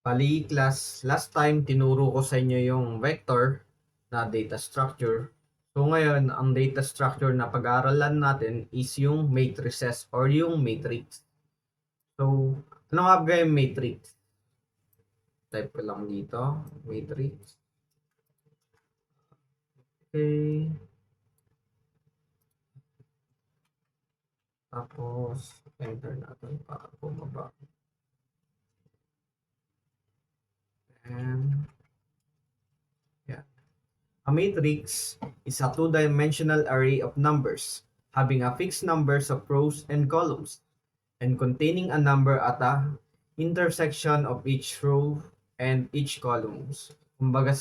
Bali class, last time tinuro ko sa inyo yung vector na data structure. So ngayon, ang data structure na pag-aaralan natin is yung matrices or yung matrix. So, ano nga ba yung matrix? Type ko lang dito, matrix. Okay. Tapos, enter natin para bumaba. And, yeah. A matrix is a two-dimensional array of numbers having a fixed numbers of rows and columns and containing a number at a intersection of each row and each columns. Kumbaga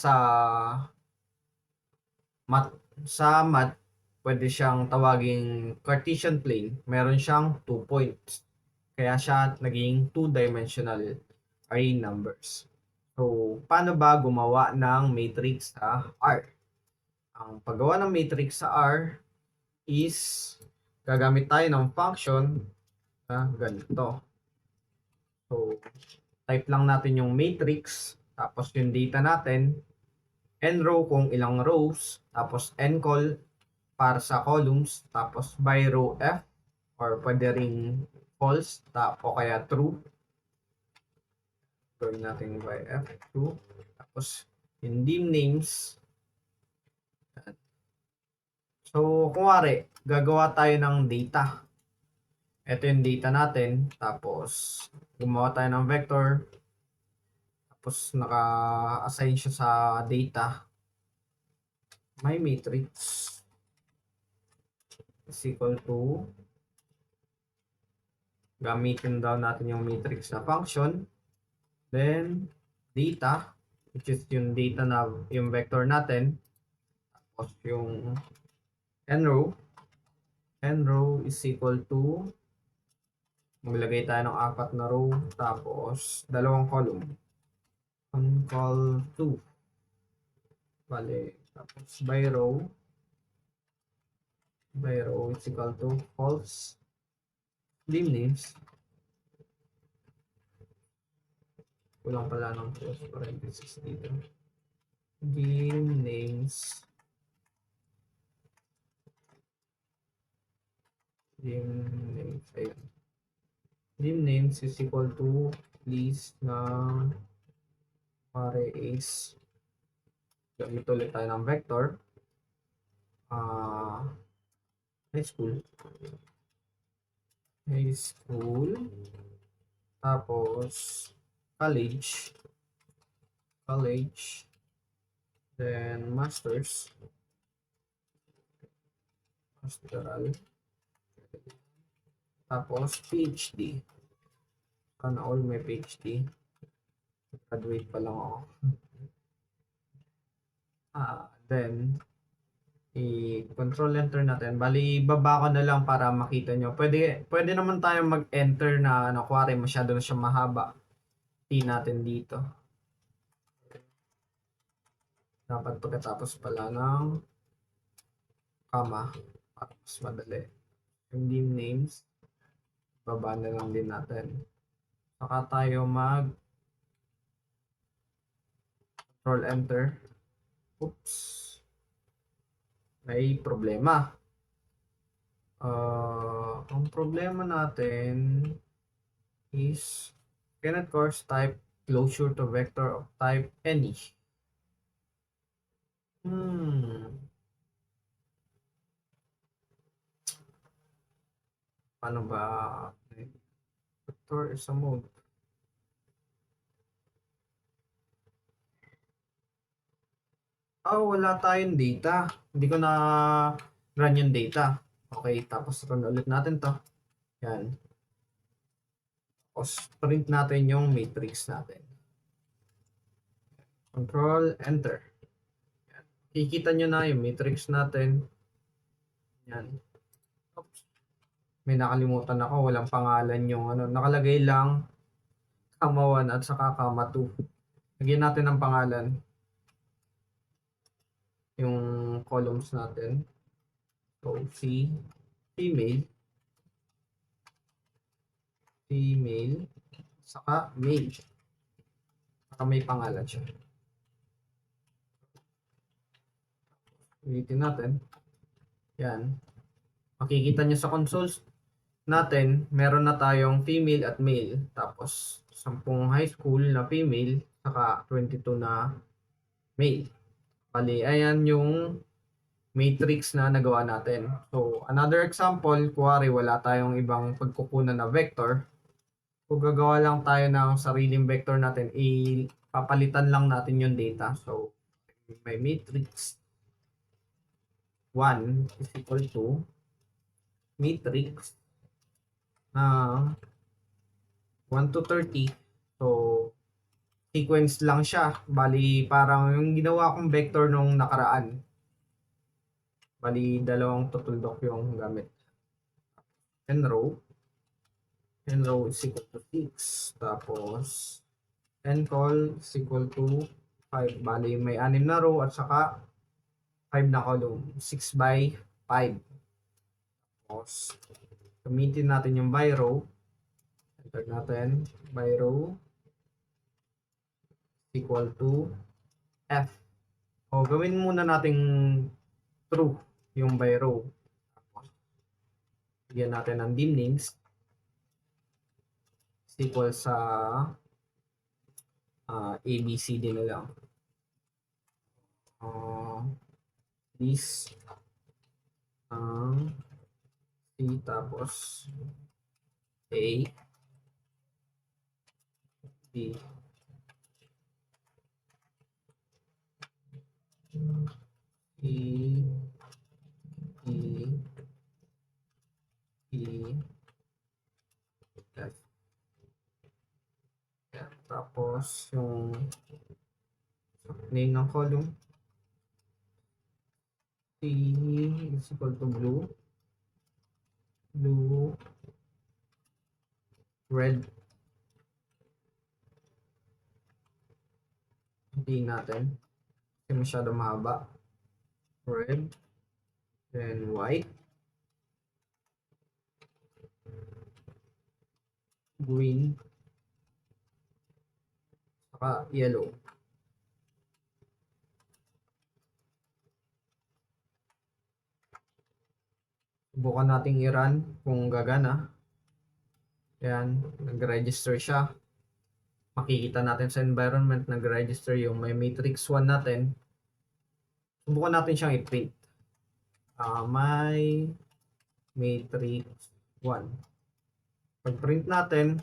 mat sa math, pwede siyang tawaging Cartesian plane. Meron siyang 2 points. Kaya siya naging two-dimensional array numbers. So, paano ba gumawa ng matrix sa R? Ang paggawa ng matrix sa R is gagamit tayo ng function na ganito. So, type lang natin yung matrix, tapos yung data natin, n row kung ilang rows, tapos n call para sa columns, tapos by row f, or pwede ring false, o kaya true. Gawin natin by f, true. Tapos, yung dim names. So, kunwari, gagawa tayo ng data. Ito yung data natin, tapos gumawa tayo ng vector, tapos naka-assign siya sa data. May matrix is equal to, gamitin daw natin yung matrix na function, then data, which is yung data na yung vector natin, tapos yung n row is equal to, maglagay tayo ng 4 na row, tapos 2 column. Ang call 2. Bale, tapos by row is equal to false. Dim names. Kulang pala ng close parenthesis dito. Dim names. Ayun. Dim names is equal to list ng arrays. Gamit ulit tayo ng vector. High school. Tapos college. Then master's. Masteral. Tapos PhD. Sana all may PhD. Graduate pa lang ako. Then, i-control enter natin. Bali, baba ko na lang para makita nyo. Pwede naman tayo mag-enter na, kuwari masyado na siya mahaba. T natin dito. Dapat pagkatapos pala ng comma. Para mas madali. Yung dim names, baba na lang din natin. Saka tayo control enter. Oops. May problema. Ang problema natin is cannot course type closure to vector of type any. Paano ba? Vector is a mode. Wala tayong data. Hindi ko na run yung data. Okay, tapos run ulit natin to. Yan. Tapos print natin yung matrix natin. Control Enter. Yan. Kikita nyo na yung matrix natin. Yan. Oops. May nakalimutan ako. Walang pangalan yung nakalagay lang comma 1 at saka comma 2. Lagyan natin ng pangalan. Yung columns natin. So, female, saka male. para may pangalan siya. Ulitin natin. Yan. Makikita nyo sa consoles natin, meron na tayong female at male. Tapos, 10 high school na female, saka 22 na male. Bali, ayan yung matrix na nagawa natin. So, another example, kuwari wala tayong ibang pagkukunan na vector. Kung gagawa lang tayo ng sariling vector natin, papalitan lang natin yung data. So, may matrix 1 is equal to matrix 1 to 30. So, sequence lang siya. Bali, parang yung ginawa kong vector nung nakaraan. Bali, dalawang tutuldok yung gamit. N row is equal to 6. Tapos, n call is equal to 5. Bali, may 6 na row at saka 5 na column. 6 by 5. Tapos, gamitin natin yung by row. Enter natin, by row equal to F. O, gawin muna nating true yung by row. Tapos, bigyan natin ng dim names. Equal sa ABCD na lang. This C tapos A B E F. Tapos yung name ng column C is equal to blue, red, hindi natin kasi masyado mahaba, red, then white, green, saka yellow. Subukan nating i-run kung gagana. Yan, nag-register siya. Makikita natin sa environment, nag-register yung may matrix 1 natin. Subukan natin siyang i-print. May matrix 1. Pag-print natin,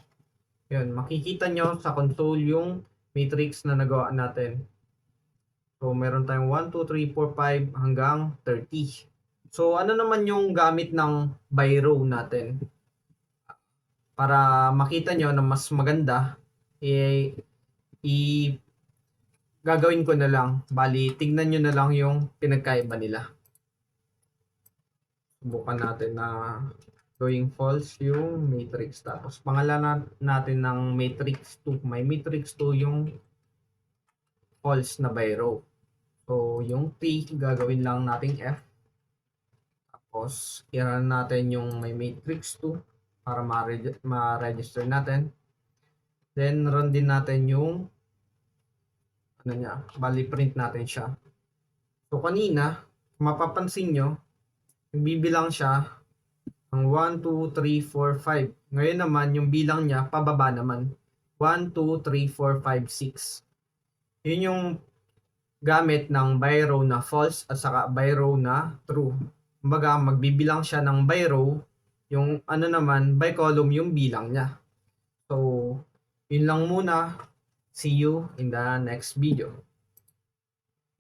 yun, makikita nyo sa console yung matrix na nagawa natin. So, meron tayong 1, 2, 3, 4, 5 hanggang 30. So, ano naman yung gamit ng by row natin? Para makita nyo na mas maganda, gagawin ko na lang. Bali, tignan nyo na lang yung pinagkaiba nila. Subukan natin na going false yung matrix. Tapos, pangalan natin ng matrix 2. May matrix 2 yung false na by row. So, yung T, gagawin lang nating F. Tapos, i-run natin yung may matrix 2 para ma-register natin. Then, run din natin yung bali print natin siya. So, kanina, mapapansin nyo, nagbibilang siya ng 1, 2, 3, 4, 5. Ngayon naman, yung bilang niya, pababa naman. 1, 2, 3, 4, 5, 6. Yun yung gamit ng by row na false at saka by row na true. Kumbaga, magbibilang siya ng by row, yung naman, by column yung bilang niya. So, yun lang muna. See you in the next video.